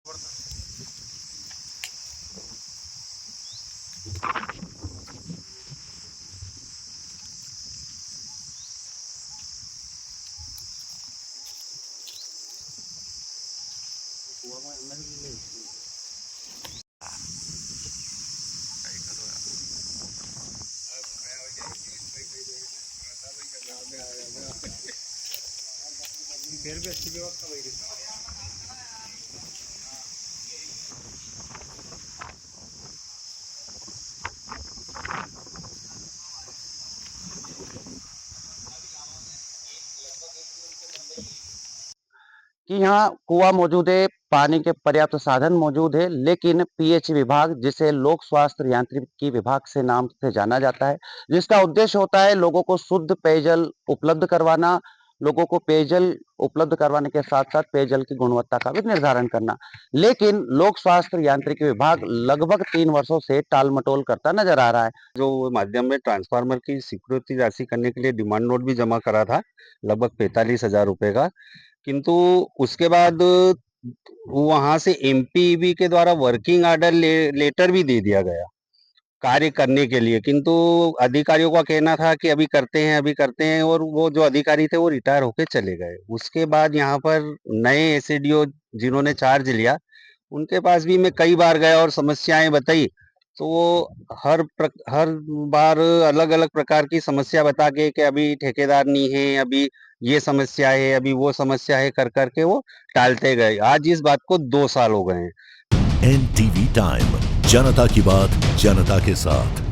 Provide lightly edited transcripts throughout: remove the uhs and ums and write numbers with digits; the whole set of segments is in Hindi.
फिर भी अच्छी व्यवस्था हुई। कि यहाँ कुआं मौजूद है, पानी के पर्याप्त साधन मौजूद है, लेकिन पीएच विभाग, जिसे लोक स्वास्थ्य यांत्रिकी विभाग से नाम से जाना जाता है, जिसका उद्देश्य होता है लोगों को शुद्ध पेयजल उपलब्ध करवाना, लोगों को पेयजल उपलब्ध करवाने के साथ साथ पेयजल की गुणवत्ता का भी निर्धारण करना। लेकिन लोक स्वास्थ्य यांत्रिकी विभाग लगभग 3 वर्षों से टाल-मटोल करता नजर आ रहा है। जो माध्यम में ट्रांसफार्मर की स्वीकृति राशि करने के लिए डिमांड नोट भी जमा करा था, लगभग 45,000 रुपए का, किंतु उसके बाद वहां से एमपीईबी के द्वारा वर्किंग ऑर्डर लेटर भी दे दिया गया कार्य करने के लिए, किंतु अधिकारियों का कहना था कि अभी करते हैं, और वो जो अधिकारी थे वो रिटायर होके चले गए। उसके बाद यहाँ पर नए एसडीओ जिन्होंने चार्ज लिया, उनके पास भी मैं कई बार गया और समस्याएं बताई, तो वो हर बार अलग-अलग प्रकार की समस्या बता के कि अभी ठेकेदार नहीं है, अभी ये समस्या है, अभी वो समस्या है, कर कर के वो टालते गए। आज इस बात को 2 साल हो गए हैं। एनटीवी टाइम, जनता की बात जनता के साथ।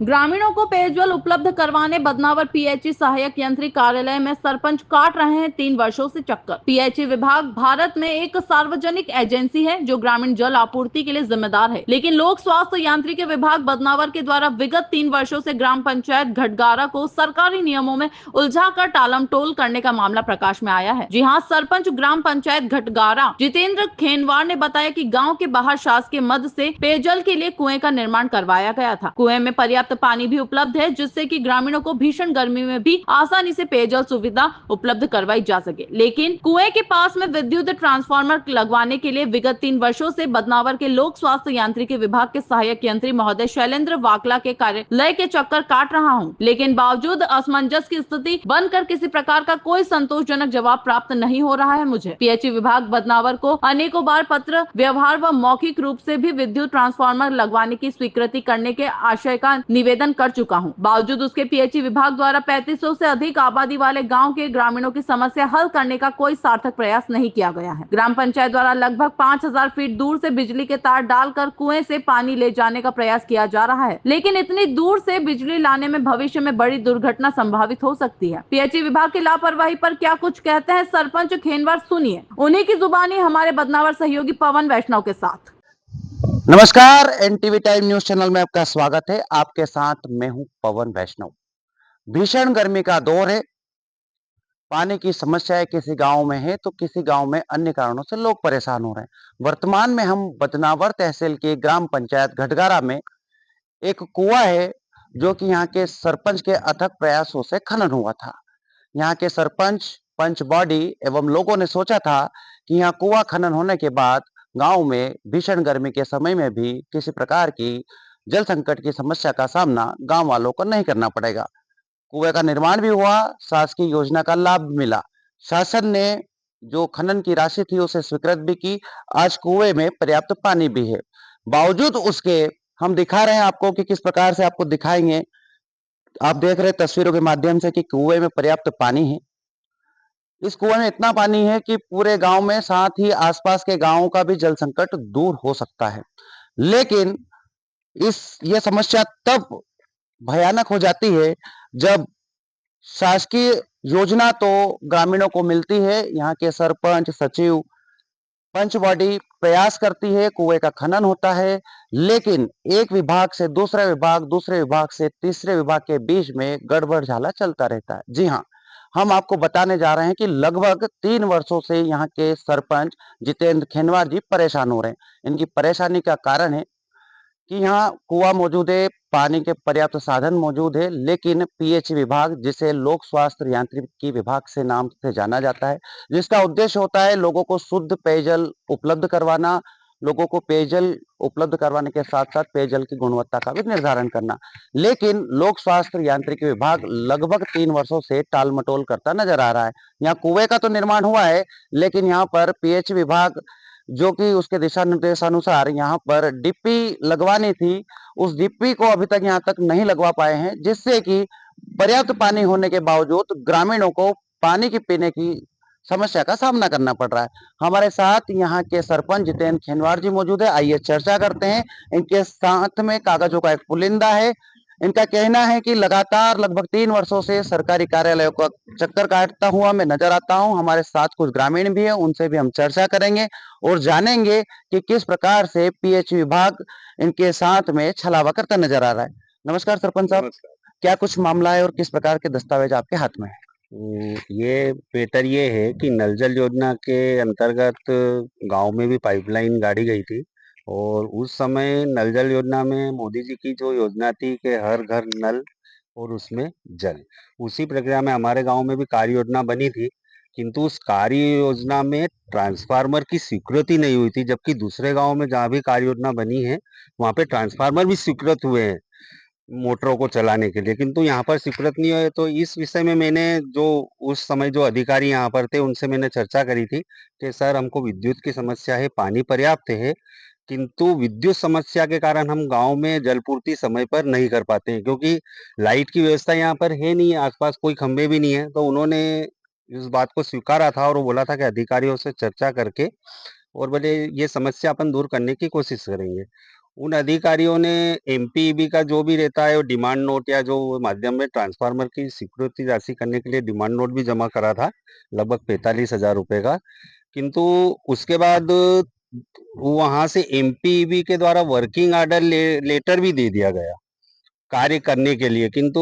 ग्रामीणों को पेयजल उपलब्ध करवाने बदनावर पीएचई सहायक यंत्रिक कार्यालय में सरपंच काट रहे हैं 3 वर्षों से चक्कर। पीएचई विभाग भारत में एक सार्वजनिक एजेंसी है जो ग्रामीण जल आपूर्ति के लिए जिम्मेदार है, लेकिन लोक स्वास्थ्य यांत्रिकी विभाग बदनावर के द्वारा विगत 3 वर्षों से ग्राम पंचायत घटगारा को सरकारी नियमों में उलझाकर टालमटोल करने का मामला प्रकाश में आया है। जी हाँ, सरपंच ग्राम पंचायत घटगारा जितेंद्र खेनवार ने बताया कि गाँव के बाहर शासकीय मद से पेयजल के लिए कुएं का निर्माण करवाया गया था। कुएं में पर्याप्त पानी भी उपलब्ध है, जिससे कि ग्रामीणों को भीषण गर्मी में भी आसानी से पेयजल सुविधा उपलब्ध करवाई जा सके। लेकिन कुएं के पास में विद्युत ट्रांसफार्मर लगवाने के लिए विगत 3 वर्षों से बदनावर के लोक स्वास्थ्य यांत्रिकी विभाग के सहायक यंत्री महोदय शैलेंद्र वाकला के कार्यालय के चक्कर काट रहा हूं, लेकिन बावजूद असमंजस की स्थिति बनकर किसी प्रकार का कोई संतोषजनक जवाब प्राप्त नहीं हो रहा है। मुझे पीएचई विभाग बदनावर को अनेकों बार पत्र व्यवहार व मौखिक रूप से भी विद्युत ट्रांसफार्मर लगवाने की स्वीकृति करने के आशय का निवेदन कर चुका हूं। बावजूद उसके पीएचई विभाग द्वारा 3500 से अधिक आबादी वाले गांव के ग्रामीणों की समस्या हल करने का कोई सार्थक प्रयास नहीं किया गया है। ग्राम पंचायत द्वारा लगभग 5000 फीट दूर से बिजली के तार डालकर कुएं से पानी ले जाने का प्रयास किया जा रहा है, लेकिन इतनी दूर से बिजली लाने में भविष्य में बड़ी दुर्घटना संभावित हो सकती है। पीएचई विभाग की लापरवाही पर क्या कुछ कहते हैं सरपंच खेनवार, सुनिए उन्हीं की जुबानी हमारे बदनावर सहयोगी पवन वैष्णव के साथ। नमस्कार, एनटीवी टाइम न्यूज चैनल में आपका स्वागत है। आपके साथ मैं हूं पवन वैष्णव। भीषण गर्मी का दौर है, पानी की समस्या किसी गांव में है तो किसी गांव में अन्य कारणों से लोग परेशान हो रहे हैं। वर्तमान में हम बदनावर तहसील के ग्राम पंचायत घटगारा में एक कुआं है जो कि यहाँ के सरपंच के अथक प्रयासों से खनन हुआ था। यहाँ के सरपंच, पंच बॉडी एवं लोगों ने सोचा था कि यहाँ कुआं खनन होने के बाद गांव में भीषण गर्मी के समय में भी किसी प्रकार की जल संकट की समस्या का सामना गांव वालों को नहीं करना पड़ेगा। कुएं का निर्माण भी हुआ, शासकीय योजना का लाभ भी मिला। शासन ने जो खनन की राशि थी उसे स्वीकृत भी की। आज कुएं में पर्याप्त पानी भी है। बावजूद उसके हम दिखा रहे हैं आपको कि किस प्रकार से आपको दिखाएंगे। आप देख रहे तस्वीरों के माध्यम से कि कुएं में पर्याप्त पानी है। इस कुएं में इतना पानी है कि पूरे गांव में, साथ ही आसपास के गांवों का भी जल संकट दूर हो सकता है। लेकिन ये समस्या तब भयानक हो जाती है जब शासकीय योजना तो ग्रामीणों को मिलती है, यहाँ के सरपंच, सचिव, पंच बॉडी प्रयास करती है, कुएं का खनन होता है, लेकिन एक विभाग से दूसरे विभाग, दूसरे विभाग से तीसरे विभाग के बीच में गड़बड़ झाला चलता रहता है। जी हाँ, हम आपको बताने जा रहे हैं कि लगभग 3 वर्षों से यहाँ के सरपंच जितेंद्र खेनवार जी परेशान हो रहे हैं। इनकी परेशानी का कारण है कि यहाँ कुआं मौजूद है, पानी के पर्याप्त साधन मौजूद है, लेकिन पीएच विभाग, जिसे लोक स्वास्थ्य यांत्रिकी विभाग से नाम से जाना जाता है, जिसका उद्देश्य होता है लोगों को शुद्ध पेयजल उपलब्ध करवाना, लोगों को पेयजल उपलब्ध करवाने के साथ-साथ पेयजल की गुणवत्ता का भी निर्धारण करना। लेकिन लोक स्वास्थ्य यांत्रिकी विभाग लगभग 3 वर्षों से टाल-मटोल करता नजर आ रहा है। यहाँ कुएं का तो निर्माण हुआ है, लेकिन यहाँ पर पीएच विभाग, जो कि उसके दिशा निर्देशानुसार यहाँ पर डिप्पी लगवानी थी, उस डिप्पी को अभी तक यहाँ तक नहीं लगवा पाए हैं, जिससे कि पर्याप्त पानी होने के बावजूद ग्रामीणों को पानी की पीने की समस्या का सामना करना पड़ रहा है। हमारे साथ यहाँ के सरपंच जितेंद्र खेनवार जी मौजूद है। आइए चर्चा करते हैं। इनके साथ में कागजों का एक पुलिंदा है। इनका कहना है कि लगातार लगभग 3 वर्षों से सरकारी कार्यालयों का चक्कर काटता हुआ मैं नजर आता हूं। हमारे साथ कुछ ग्रामीण भी हैं, उनसे भी हम चर्चा करेंगे और जानेंगे कि किस प्रकार से पीएच विभाग इनके साथ में छलावा करता नजर आ रहा है। नमस्कार सरपंच साहब, नमस्कार। क्या कुछ मामला है और किस प्रकार के दस्तावेज आपके हाथ में है? ये मैटर ये है कि नल जल योजना के अंतर्गत गांव में भी पाइपलाइन गाड़ी गई थी और उस समय नल जल योजना में मोदी जी की जो योजना थी कि हर घर नल और उसमें जल, उसी प्रक्रिया में हमारे गांव में भी कार्य योजना बनी थी, किंतु उस कार्य योजना में ट्रांसफार्मर की स्वीकृति नहीं हुई थी, जबकि दूसरे गांव में जहाँ भी कार्य योजना बनी है वहाँ पे ट्रांसफार्मर भी स्वीकृत हुए हैं मोटरों को चलाने के लिए, किंतु यहाँ पर स्वीकृत नहीं हुए। तो इस विषय में मैंने जो उस समय जो अधिकारी यहाँ पर थे उनसे मैंने चर्चा करी थी कि सर हमको विद्युत की समस्या है, पानी पर्याप्त है, किंतु विद्युत समस्या के कारण हम गांव में जलपूर्ति समय पर नहीं कर पाते हैं, क्योंकि लाइट की व्यवस्था यहाँ पर है नहीं, आसपास कोई खंभे भी नहीं है। तो उन्होंने इस बात को स्वीकारा था और वो बोला था कि अधिकारियों से चर्चा करके और बोले ये समस्या अपन दूर करने की कोशिश करेंगे। उन अधिकारियों ने एमपीईबी का जो भी रहता है वो डिमांड नोट या जो माध्यम में ट्रांसफार्मर की स्वीकृति राशि करने के लिए डिमांड नोट भी जमा करा था, लगभग 45,000 रुपए का। किंतु उसके बाद वहां से एमपीईबी के द्वारा वर्किंग ऑर्डर लेटर भी दे दिया गया कार्य करने के लिए, किंतु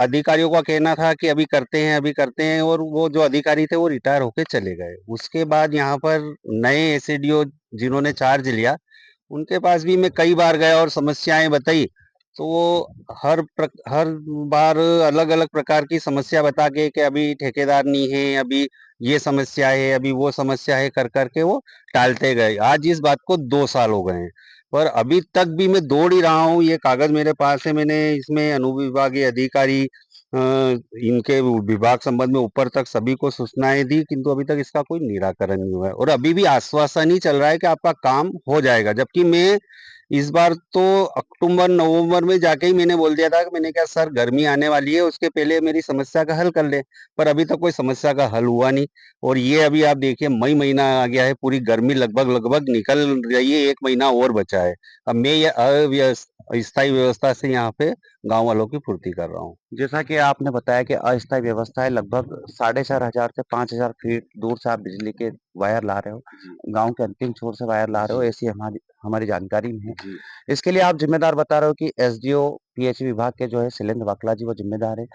अधिकारियों का कहना था कि अभी करते हैं अभी करते हैं, और वो जो अधिकारी थे वो रिटायर होके चले गए। उसके बाद यहाँ पर नए एसडीओ जिन्होंने चार्ज लिया, उनके पास भी मैं कई बार गया और समस्याएं बताई, तो वो हर बार अलग-अलग प्रकार की समस्या बता के कि अभी ठेकेदार नहीं है, अभी ये समस्या है, अभी वो समस्या है, कर के वो टालते गए। आज इस बात को 2 साल हो गए हैं, पर अभी तक भी मैं दौड़ ही रहा हूँ। ये कागज़ मेरे पास है, मैंने इसमें अनुविभागीय अधिकारी इनके विभाग संबंध में ऊपर तक सभी को सूचनाएँ दी, किंतु अभी तक इसका कोई निराकरण नहीं हुआ है और अभी भी आश्वासन ही चल रहा है कि आपका काम हो जाएगा। जबकि मैं इस बार तो अक्टूबर-नवंबर में जाके ही मैंने बोल दिया था कि मैंने कहा सर गर्मी आने वाली है, उसके पहले मेरी समस्या का हल कर लें, पर अभी तक कोई समस्या का हल हुआ नहीं। और ये अभी आप देखिए मई महीना आ गया है, पूरी गर्मी लगभग निकल रही है, 1 महीना और बचा है। अब मैं ये अस्थायी व्यवस्था से यहाँ पे गाँव वालों की पूर्ति कर रहा हूँ। जैसा कि आपने बताया कि अस्थायी व्यवस्था है, लगभग 4,500 से 5,000 फीट दूर से आप बिजली के वायर ला रहे हो, गाँव के अंतिम छोर से वायर ला रहे हो, ऐसी हमारी हमारी जानकारी में है। इसके लिए आप जिम्मेदार बता रहे हो कि एसडीओ पीएच विभाग के जो है शैलेंद्र वाकला जी वो जिम्मेदार है।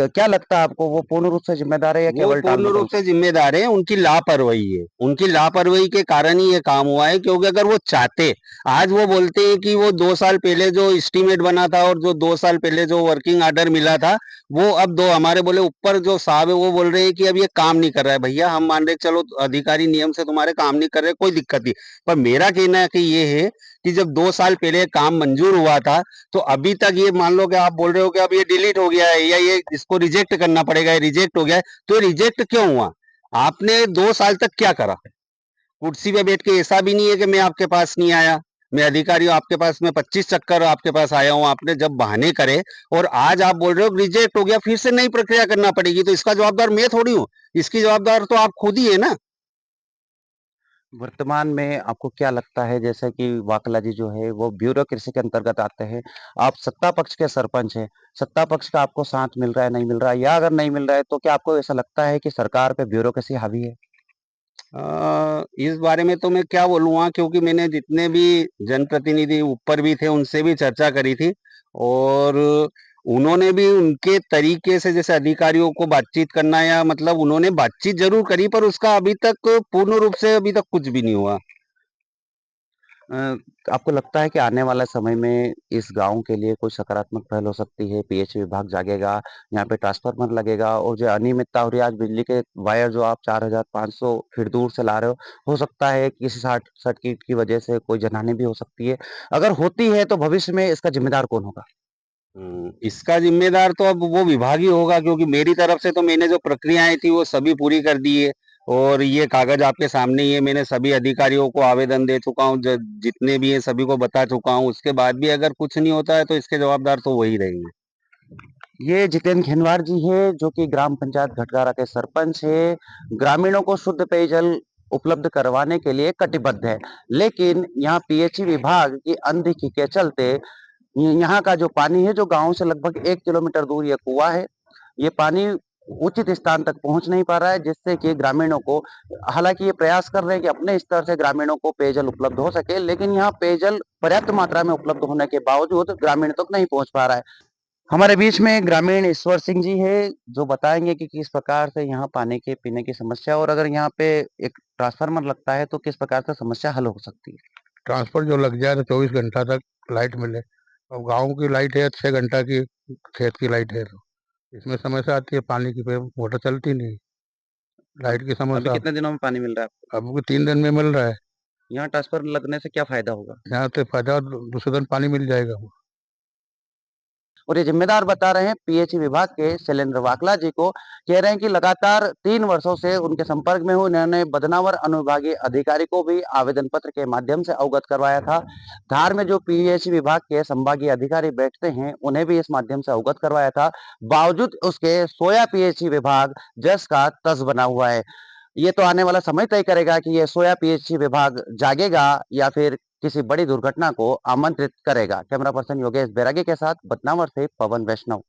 क्या लगता है आपको, वो पूर्ण रूप से जिम्मेदार है या वो केवल पूर्ण टाल-मटोल रूप से जिम्मेदार है, उनकी लापरवाही है। उनकी लापरवाही के कारण ही ये काम हुआ है, क्योंकि अगर वो चाहते, आज वो बोलते हैं कि वो 2 साल पहले जो एस्टीमेट बना था और जो 2 साल पहले जो वर्किंग ऑर्डर मिला था, वो अब दो हमारे बोले ऊपर जो साहब है वो बोल रहे हैं कि अब ये काम नहीं कर रहा है। भैया हम मान रहे चलो अधिकारी नियम से तुम्हारे काम नहीं कर रहे, कोई दिक्कत नहीं, पर मेरा कहना है कि ये है कि जब 2 साल पहले काम मंजूर हुआ था, तो अभी तक ये मान लो कि आप बोल रहे हो कि अब ये डिलीट हो गया है या ये इसको रिजेक्ट करना पड़ेगा, ये रिजेक्ट हो गया है, तो रिजेक्ट क्यों हुआ? आपने 2 साल तक क्या करा? कुर्सी पे बैठ के ऐसा भी नहीं है कि मैं आपके पास नहीं आया, मैं अधिकारी हूँ आपके पास, मैं 25 चक्कर आपके पास आया हूँ, आपने जब बहाने करे और आज आप बोल रहे हो रिजेक्ट हो गया, फिर से नई प्रक्रिया करना पड़ेगी, तो इसका जवाबदार मैं थोड़ी हूँ, इसकी जवाबदार तो आप खुद ही है ना। वर्तमान में आपको क्या लगता है, जैसे कि वाकला जी जो है वो ब्यूरोक्रेसी के अंतर्गत आते हैं, आप सत्ता पक्ष के सरपंच हैं, सत्ता पक्ष का आपको साथ मिल रहा है, नहीं मिल रहा है, या अगर नहीं मिल रहा है तो क्या आपको ऐसा लगता है कि सरकार पे ब्यूरोक्रेसी हावी है? इस बारे में तो मैं क्या बोलूँगा, क्योंकि मैंने जितने भी जनप्रतिनिधि ऊपर भी थे उनसे भी चर्चा करी थी और उन्होंने भी उनके तरीके से जैसे अधिकारियों को बातचीत करना या मतलब उन्होंने बातचीत जरूर करी, पर उसका अभी तक पूर्ण रूप से अभी तक कुछ भी नहीं हुआ। अ, आपको लगता है कि आने वाला समय में इस गांव के लिए कोई सकारात्मक पहल हो सकती है? पीएचई विभाग जागेगा, यहाँ पे ट्रांसफार्मर लगेगा और जो अनियमितता हो रही है आज बिजली के वायर जो आप 4500 फीट दूर से ला रहे हो सकता है कि किसी शॉर्ट सर्किट की वजह से कोई जनहानि भी हो सकती है। अगर होती है तो भविष्य में इसका जिम्मेदार कौन होगा? इसका जिम्मेदार तो अब वो विभाग ही होगा, क्योंकि मेरी तरफ से तो मैंने जो प्रक्रियाएं थी वो सभी पूरी कर दी है और ये कागज आपके सामने ही है। मैंने सभी अधिकारियों को आवेदन दे चुका हूँ, जितने भी हैं सभी को बता चुका हूँ। उसके बाद भी अगर कुछ नहीं होता है तो इसके जवाबदार तो वही रहेंगे। ये जितेंद्र खेनवार जी है जो कि ग्राम पंचायत घटगारा के सरपंच है। ग्रामीणों को शुद्ध पेयजल उपलब्ध करवाने के लिए कटिबद्ध है, लेकिन यहाँ पीएचई विभाग की अनदेखी के चलते यहाँ का जो पानी है जो गांव से लगभग 1 किलोमीटर दूर ये कुआं है, ये पानी उचित स्थान तक पहुंच नहीं पा रहा है, जिससे कि ग्रामीणों को, हालांकि ये प्रयास कर रहे हैं कि अपने स्तर से ग्रामीणों को पेयजल उपलब्ध हो सके, लेकिन यहाँ पेयजल पर्याप्त मात्रा में उपलब्ध होने के बावजूद ग्रामीण तक नहीं पहुंच पा रहा है। हमारे बीच में ग्रामीण ईश्वर सिंह जी है जो बताएंगे कि किस प्रकार से यहाँ पानी के पीने की समस्या और अगर यहाँ पे एक ट्रांसफार्मर लगता है तो किस प्रकार से समस्या हल हो सकती है। ट्रांसफर जो लग जाए तो 24 घंटा तक लाइट मिले। अब गाँव की लाइट है 6 घंटा की, खेत की लाइट है, तो इसमें समस्या आती है पानी की, फिर मोटर चलती नहीं, लाइट की अभी समस्या। कितने दिनों में पानी मिल रहा है आपको? अब 3 दिन में मिल रहा है। यहाँ ट्रांसफार्मर लगने से क्या फायदा होगा? यहाँ से फायदा, दूसरे दिन पानी मिल जाएगा। और ये जिम्मेदार बता रहे हैं पीएचई विभाग के शैलेंद्र वाकला जी को, कह रहे हैं कि लगातार 3 वर्षों से उनके संपर्क में हूँ। उन्होंने बदनावर अनुविभागीय अधिकारी को भी आवेदन पत्र के माध्यम से अवगत करवाया था। धार में जो पीएचई विभाग के संभागीय अधिकारी बैठते हैं उन्हें भी इस माध्यम से अवगत करवाया था। बावजूद उसके सोया पीएचई विभाग जस का तस बना हुआ है। ये तो आने वाला समय तय करेगा कि ये सोया पीएचई विभाग जागेगा या फिर किसी बड़ी दुर्घटना को आमंत्रित करेगा। कैमरा पर्सन योगेश बैरागी के साथ बदनावर से पवन वैष्णव।